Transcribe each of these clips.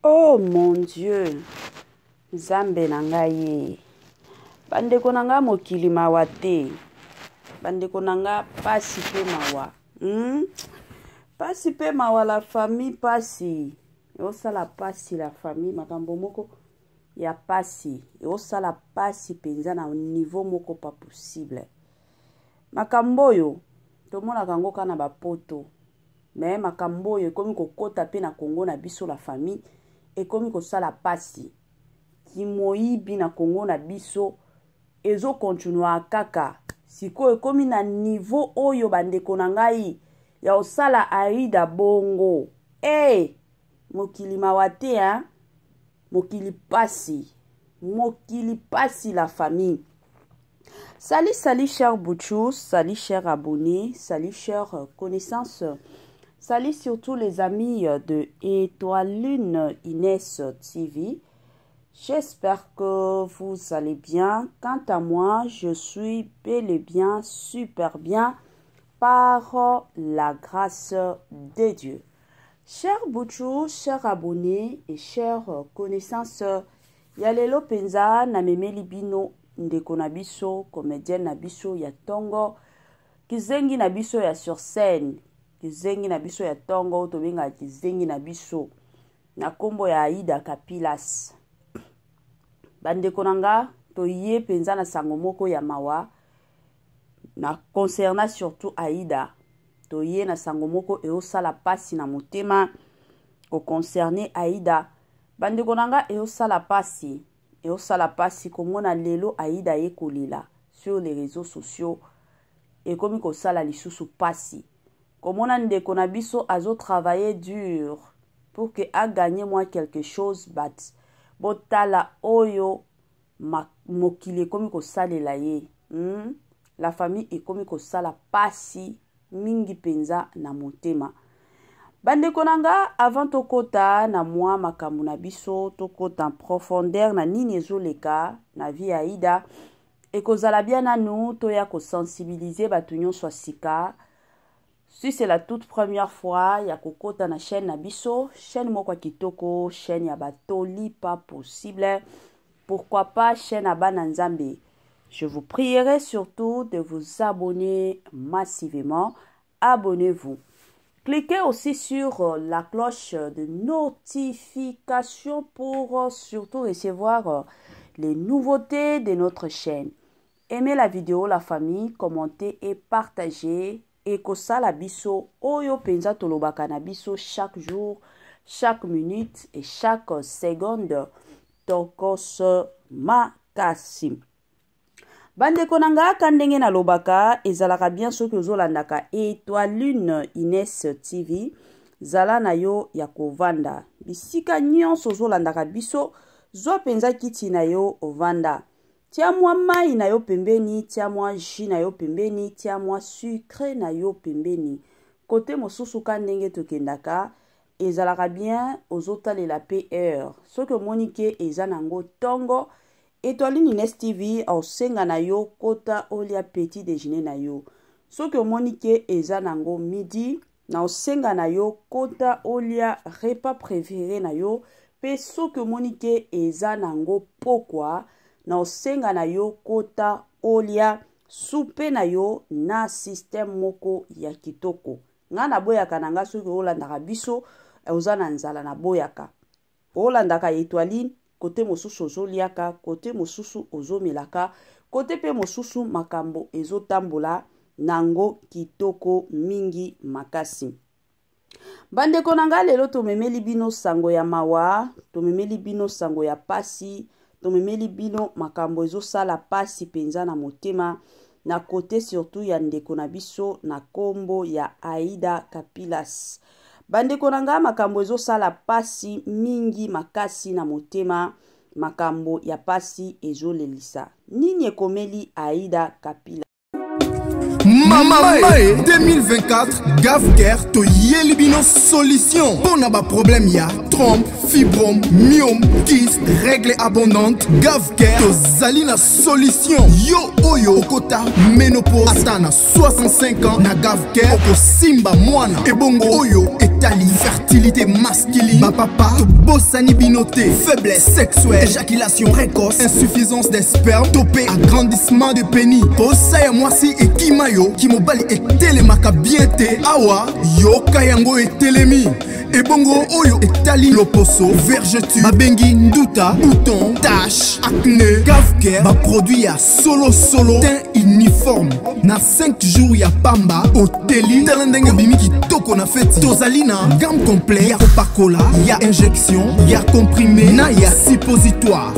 Oh mon Dieu, Zambe nangaye. Bandeko nanga mokili mawa te. Bandeko nanga pasi pe mawa. Pasi pe mawa la famille pasi. Osala pasi la famille makambo moko ya pasi. Osala pasi penza na niveau moko pas possible. Makambo yo tomona kango kana ba poto. Mais makambo yo komi kokota pe na Congo na biso la famille et komi kosala pasi. Kimoyibi na Congo na biso ezo continua kaka. Siko ekomi na niveau oyo bandeko na ngai ya osala Aida bongo. Mokili mawate hein. Mokili pasi. Mokili pasi la famille. Salut, salut chers Bouchous, salut chers abonnés, salut chers connaissances, salut surtout les amis de Étoile Lune Inès TV. J'espère que vous allez bien. Quant à moi, je suis bel et bien, super bien, par la grâce de Dieu. Chers Bouchous, chers abonnés et chers connaissances, Yalelo Penza na memeli bino ndeko na biso, comédienne na biso ya tongo, kizengi na biso ya sur scène, kizengi na biso ya tongo, tobenga kizengi na biso, na kombo ya Aida Kapilas. Bandeko nanga, to ye penza na sango moko ya mawa, na concernant surtout Aida, to ye na sango moko e osala pasi na motema, ko concerner Aida, bandeko nanga e osala pasi, et au salapasi comme on a lelo Aida ye kolila sur les réseaux sociaux et comme ko sala lisusu pasi comme on a ndeko na biso azo travailler dur pour que a gagner moi quelque chose but botala oyo mokile comme ko salela ye la famille est comme ko sala pasi mingi penza na motema. Bandeko nanga avant tokota na moi makambo na biso tokota en profondeur na nini ezoleka na vie ya Aida et kozala bien na nous toya ko sensibiliser batu nyonso sika. Si c'est la toute première fois ya kokota na chaîne na biso, chaîne moko kitoko, chaîne ya batoli pas possible. Pourquoi pas chaîne ya bana Nzambe. Je vous prierai surtout de vous abonner massivement. Abonnez-vous. Cliquez aussi sur la cloche de notification pour surtout recevoir les nouveautés de notre chaîne. Aimez la vidéo, la famille, commentez et partagez. Et kosala biso oyo penza tolobaka na biso chaque jour, chaque minute et chaque seconde. Tokos makasi. Bandeko nanga kandenge na lobaka ezalaka bien soki ozolandaka Étoile Lune Inès TV zala na yo ya kovanda bisika nyonso ozolandaka biso zo penza kiti na yo ovanda tia mwa mai na yo pembeni tia mwa jus na yo pembeni tia mwa sucre na yo pembeni kote mosusu kandenge tokendaka ezalaka bien ozotalela PR soki omoni ke eza nango tongo Étoile Lune Inès TV au senga na yo kota olia petit déjeuner na yo. Soki omoni ke eza nango midi na osenga na yo kota olia repas préféré na yo pe soki omoni ke eza nango pokwa na osenga na yo kota olia soupe na yo na système moko ya kitoko. Nga na boyaka nanga soki olandaka biso ozana nzala na boyaka. Olandaka Étoile Lune côté mosusu ozoliaka, côté mosusu ozomelaka, côté pe mosusu makambo ezotambola nango kitoko mingi makasi. Bandeko nanga lelo tomemeli bino sango ya mawa, tomemeli bino sango ya pasi, tomemeli bino makambo ezosala pasi penza na motema, na côté surtout ya ndeko na biso na kombo ya Aida Kapilas. Bandeko nanga makambo ezosala pasi mingi makasi na motema makambo ya pasi ezolelisa nini ekomeli Aida Kapilas. Mama 2024 Gafker to yelibino solution. Bon na ba problème ya trompe, fibrome, myome, kyste, règle abondante, Gavker, tozali na solution. Yo oyo okota ménopause ata na 65 ans na Gavker oko simba mwana. Ebongo oyo etali fertilité masculine, ma papa tobosani binote, faiblesse sexuelle, éjaculation précoce, insuffisance des spermes, topé agrandissement de pénis. Posa ya mwasi ekimayo kimobali etelemaka bien te awa yoka yango etelemi. Ebongo oyo etali loposo, vergeture, babengi nduta, bouton, tache, acné. Gavker ba produit ya solo teint uniforme. Na 5 jours ya pamba oteli talendenge bimi kitoko na feti. Tozali na gamme complet ya kopakola, ya injection, ya comprimé na ya suppositoire.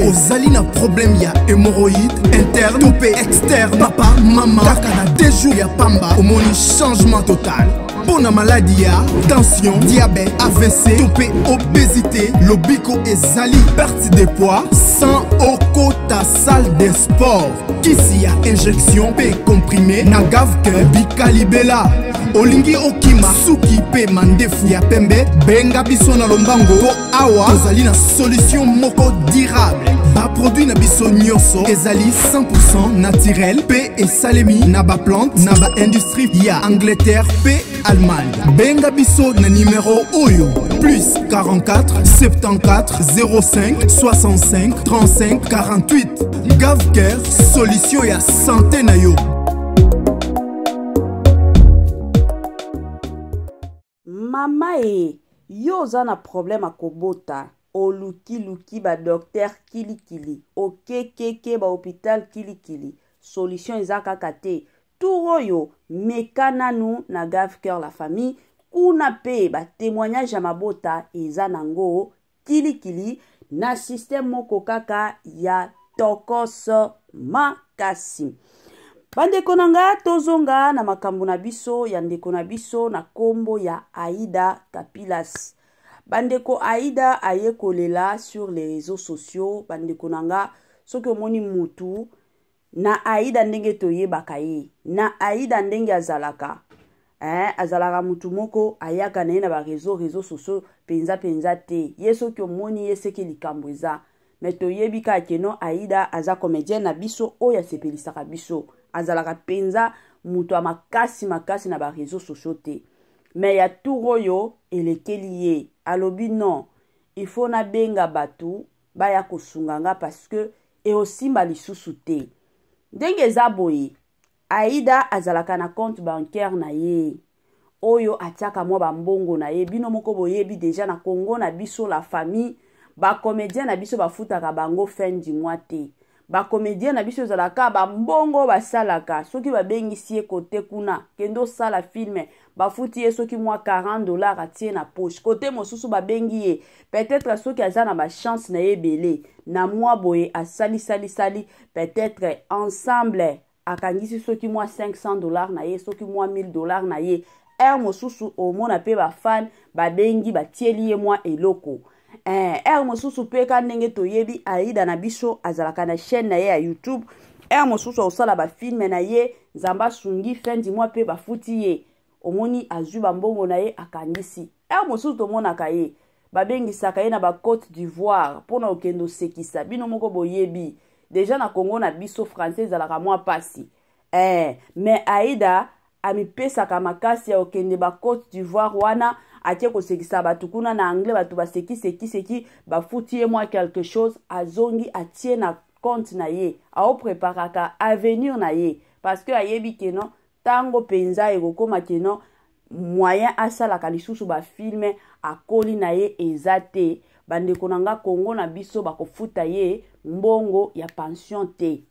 Ozali na problème ya hémorroïde interne, topé externe, papa, maman, kaka na 2 jours ya pamba omoni changement total. Pour la maladie, tension, diabète, AVC, topé, obésité, lobico et zali, perte de poids, sans oko ta salle de sport. Kisi a injection, P comprimé, na Gavker, bikalibela. Olingi okima, suki pe mandefu ya pembe, benga biso na lombango, po awa, ozali na solution moko durable. Ba produit na biso nyonso, ezali 100% naturel, pe et salemi, na ba plante, na ba industrie, ya Angleterre, pe Allemagne. Benga biso na numéro oyo plus 44 74 05 65 35 48. Gavker, solution ya santé na yo. Mama yo oza na problème a kobota oluki ba docteur kili okekeke ba hôpital kili solution eza kaka te. Turoyo mekananu na Gavker la famille kuna pe ba témoignage ya mabota eza nango kili na système moko kaka ya tokos makasi. Bandeko nanga tozonga na makambo na biso ya ndeko na biso na kombo ya Aïda Kapilas. Bandeko Aïda aye kolela sur les réseaux sociaux. Bandeko nanga soki omoni mutu na Aïda ndenge toyebaka ye, na Aïda ndenge azalaka. Azalaka mutu moko ayaka na ye na ba réseaux sociaux penza te. Ye soki omoni ye seki likambo eza. Me toyebika keno Aïda aza comédienne na biso oya sepelisaka biso. Azalaka penza mutu a makasi na ba réseaux sociaux te. Mais ya turoyo elekeli ye. Alobi non, il faut na benga batu baya kosunganga parce que e osimba lisusu te. Ndenge eza boye, Aïda azalaka na compte bancaire na ye. Oyo atiaka mwa bambongo na ye. Bino moko boyebi deja na Congo na biso la famille. Ba comédien na biso bafutaka bango fin du mois te. Ba comédien na biso zalaka bambongo basalaka. Soki babengisi ye kote kuna, kendo sala filme, bafuti ye soki mwa $40 atie na poche. Kote mosusu babengi ye, peut-être soki aza na ba chance na ye belé. Na mwa boye asali, peut-être ensemble akangisi soki mwa $500 na ye, soki mwa $1000 na ye. Mosusu omona pe ba fan babengi batieli ye mwa eloko. Mosusu pe ka ndenge toyebi Aïda na biso azalaka na chaîne na ye ya YouTube. Mosusu osala ba film na ye Zamba sungi fin du mois pe bafuti ye. Omoni azu bambongo na ye akangisi. Mosusu tomonaka ye babengisaka ye na ba Côte d'Ivoire pona okendo sekisa. Bino moko boyebi déjà na Congo na biso français ezalaka mwa pasi. Mais Aïda amipesaka makasi ya okende ba Côte d'Ivoire wana atie kosekisa batu kuna na anglais batu baseki bafuti ye mwa quelque chose azongi atie na compte na ye ao préparaka avenir na ye parce que ayebi keno tango penza ekokoma keno moyen asalaka lisusu ba filme akoli na ye ezate bandeko nanga Congo na biso bakofuta ye mbongo ya pension te.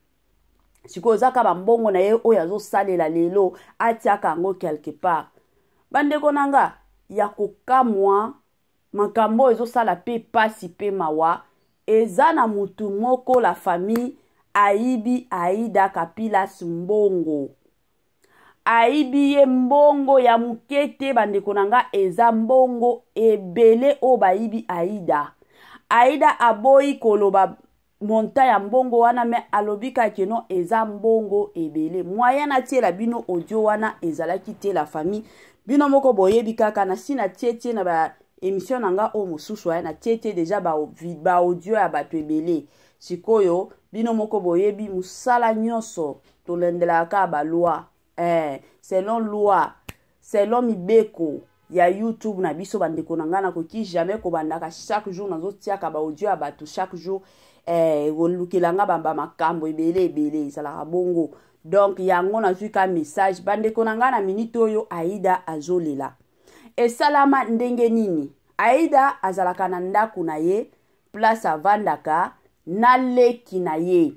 Siko zaka ba mbongo na ye oyo azosalela lelo atiaka ngo quelque part. Bandeko nanga ya kokamwa makambo ezosala pe pasi pe mawa eza na mutu moko la famille aibi Aïda Kapilas mbongo. Aibi ye mbongo ya mukete bandeko nanga eza mbongo ebele o baibi Aïda. Aïda aboyi koloba monta ya mbongo wana me alobika keno eza mbongo ebele. Moyen na tie la bino audio wana ezalaki te la famille. Bino moko boyebi kaka na sina tietie na ba émission nanga o mosusu na tiete déjà ba audio ya bato ebele sikoyo bino moko boyebi musala nyonso tolendelaka ba loi selon loi selon mibeko ya YouTube na biso bandeko nanga na koki jamais ko bandaka chaque jour nazo tiaka ba audio ya bato chaque jour olukelanga bamba makambo ebele ezalaka bongo. Donc yango nazwi ka message bandeko nanga na minute oyo Aida azolela esalama ndenge nini. Aida azalaka na ndaku na ye place avandaka na leki na ye.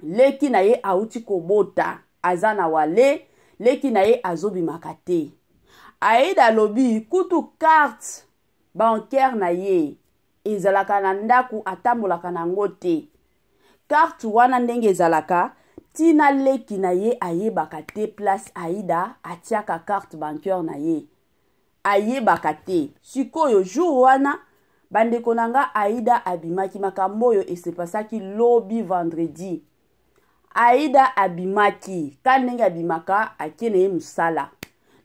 Leki na ye auti kobota azana wale leki na ye azobimaka te. Aida lobi kutu carte bancaire na ye ezalaka na ndaku atambolaka nango te. Carte wana ndenge ezalaka tina leki na ye ayebaka te place Aida atiaka carte bancaire na ye ayebaka te. Sikoyo jour wana bandeko nanga Aida abimaki makambo oyo esepasaki lobi vendredi. Aida abimaki kanenge abimaka akene ye musala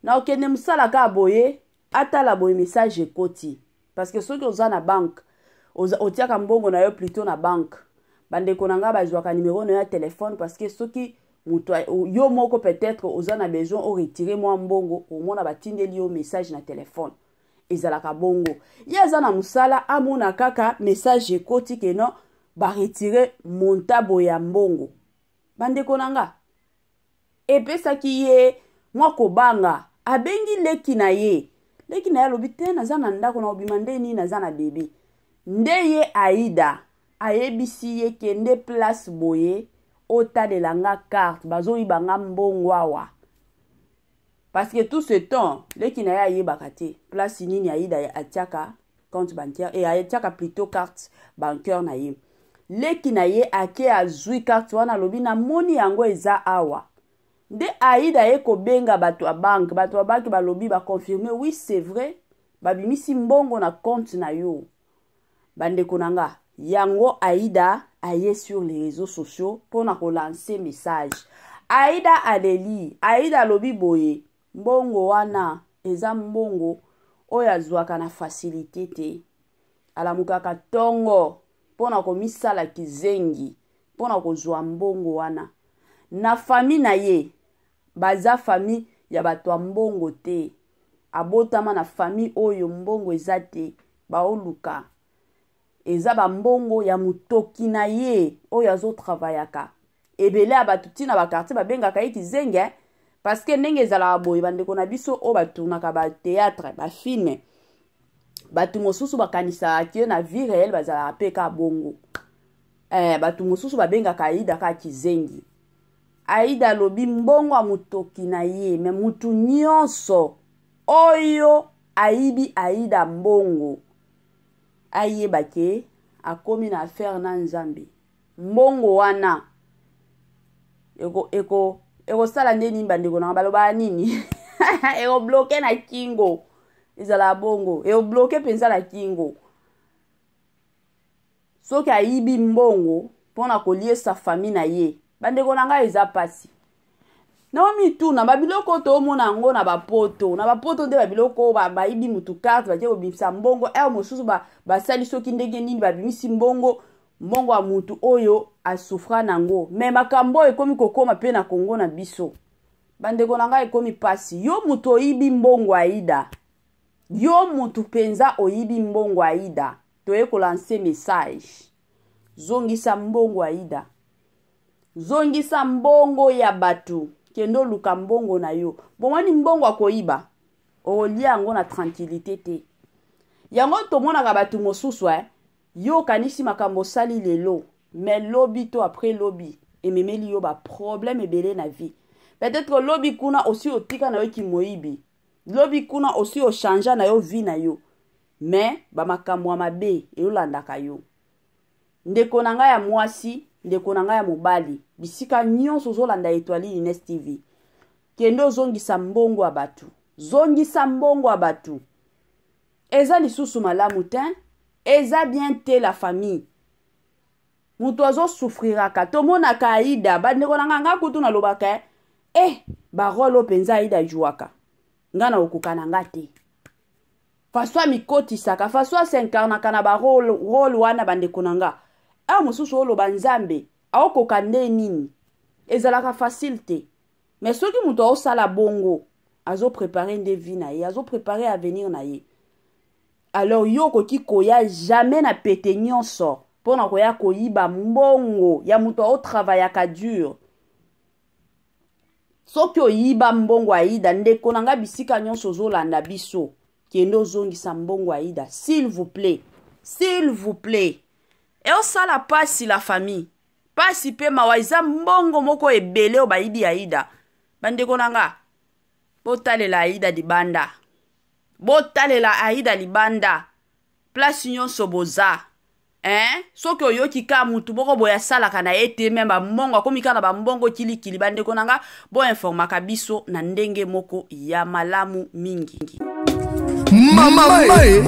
na okene musala ka boye atala boye message ekoti parce que soki oza na banque otiaka mbongo na yo plutôt na banque bandeko nanga bazwaka numéro na ya téléphone parce que soki muto yo moko peut-être oza na besoin o retirer moi mbongo omona batindeli yo message na téléphone ezalaka bongo ye aza na musala amona kaka message ekoti keno ba retirer montabo ya mbongo bandeko nanga epesaki ye mwa kobanga abengi leki na ye lobi te naza na ndako na obima nde nini naza na bebe nde ye Aida ayebisi ye kende place boye otalelanga carte bazoyibanga mbongo awa parce que tout ce temps leki na ye ayebaka te place nini Aida atiaka compte bancaire et atiaka plutôt carte bancaire na ye. Leki na ye ake azwi carte wana lobi na moni yango eza awa nde Aida eko benga bato a banque balobi ba confirmer oui c'est vrai babimisi mbongo na compte na yo. Bandeko nanga yango Aida aye sur les réseaux sociaux pona ko lancer message. Aida aleli Aida lobi boye mbongo wana eza mbongo oyo azwaka na facilité te alamukaka tongo pona komisala kizengi pona kozwa mbongo wana na famille na ye baza famille ya bato ya mbongo te abotama na famille oyo mbongo eza te baoluka eza ba mbongo ya mutoki na ye oyo azotravaillaka ebele abato tina bakartier babengaka ye kizengi parce que ndenge ezalaka boye bandeko na biso oyo baturnaka ba théâtre ba film batu mosusu bakanisaka ke na vie réelle bazalaka pe ka bongo batu mosusu babengaka Aida ka kizengi. Aida lobi mbongo mutoki na ye me mutu nyonso oyo aibi Aida mbongo ayeba ke akomi na affaire na Nzambe mbongo wana eko sala nini bandeko na baloba nini eko bloquer na kingo ezala bongo eko bloquer penza la kingo soki ayibi mbongo pona kolie sa famille na ye bandeko nanga eza pasi naomi tuna babiloko to mona ngo na bapoto nde babiloko bayibi mutu carte batie kobimisa mbongo mosusu basali soki ndenge nini babimisi mbongo wa mutu oyo asufra nango me makambo ekomi kokoma pe na Kongo na biso bandeko nanga ekomi pasi yo mutu oyibi mbongo Aida yo mutu penza oyibi mbongo Aida toye ko lancer message zongisa mbongo Aida zongisa mbongo ya batu kendo luka mbongo na yo bomani mbongo akoyiba olia yango na tranquillité te yango tomonaka batu mosusu yo kanisi makambo sali lelo mais lobi to après lobi ememeli yo ba problème ebele na vie peut-être lobi kuna aussi otika na yo ki moyibi lobi kuna aussi o changer na yo vie na yo mais ba makambo ya mabe eyolandaka yo ndeko nanga ya mwasi ndeko nanga ya mobali bisika nyonso zolanda Etoile Ines TV kendo zongisa mbongo abatu zongisa mbongo abatu eza lisusu malamu te eza bien te la famille mutu azo souffriraka tomonaka Aida bandeko nanga nga kutu na lobaka barolo penza Aida juaka nga na okuka nanga te façon amikotisaka façon asincarnaka na barole wana bandeko na nga a mosusu oloba nzambe aokoka nde nini ezalaka facile te mais soki moto aosala bongo azoprépare nde vie na ye azoprépare avenir na ye alors yo okoki koya jamais na pete nyonso mpona koya koyiba mbongo ya moto aotravaillaka dur soki oyiba mbongo aida ndeko na nga bisika nyonso ozolanda biso kende ozongisa mbongo aida s'il vous plaît e osala pasi la famille pasi pe mawa eza mbongo moko ebele o bayibi aida bandeko na nga botalela aida libanda place nyonso boza soki oyoki ka mutu boko boya salaka na ye te memba mbongo akomi ka na bambongo kilikili bandeko na nga boinformaka biso na ndenge moko ya malamu mingi. Mama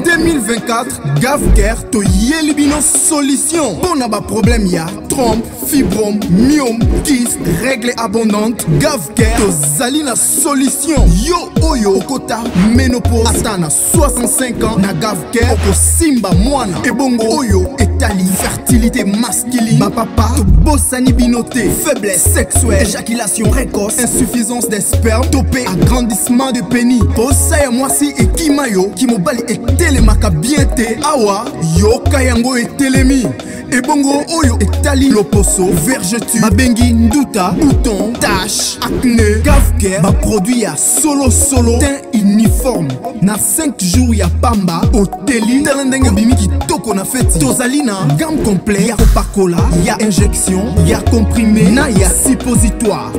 2024 Gavker to Yelibino solution. Bon a problème ya trompe, fibrome, myome, kyste, règle abondante. Gavker to Zalina solution. Yo oyo kota ménopause atana 65 ans na Gavker oko simba mwana. Ebongo oyo etali fertilité masculine. Ma papa to bossani binoté, faiblesse sexuelle, éjaculation précoce, insuffisance des spermes, topé agrandissement de pénis. Bossa ya mwasi et kimayo ki mobali etelemaka bien te awa yo kayango etelemi ebongo oyo etali loposo vergeture babengi nduta bouton tache acné Gavker ba produit ya solo teint uniforme na 5 jours ya pamba oteli talendenge bimi kitoko na feti tozali na gamme complet ya kopakola ya injection ya comprimé na ya suppositoire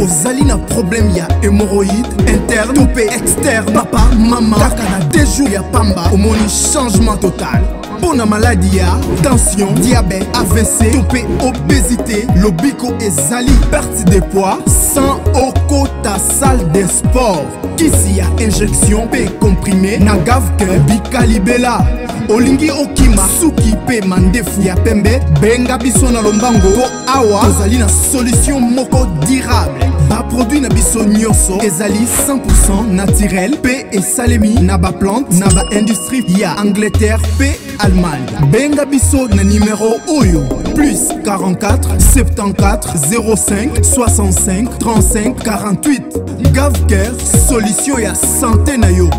ozali na problème ya hémorroïde interne topé externe papa mama kaka na 2 jours ya pamba omoni changement total. Pour la maladie, tension, diabète, AVC, topé, obésité, lobiko et zali, perte de poids, sans oko ta salle de sport. Kisi ya injection, P comprimé, na Gavker, bikalibela. Olingi okima, suki pe mandefu ya pembe, benga biso na lombango, po awa, tozali na solution moko durable. Ba produit na biso nyonso, ezali 100% naturel, P et salemi, na ba plante, na ba industrie, ya Angleterre, P Allemagne. Benga biso na numéro oyo plus 44 74 05 65 35 48. Gavker solution ya santé na yo.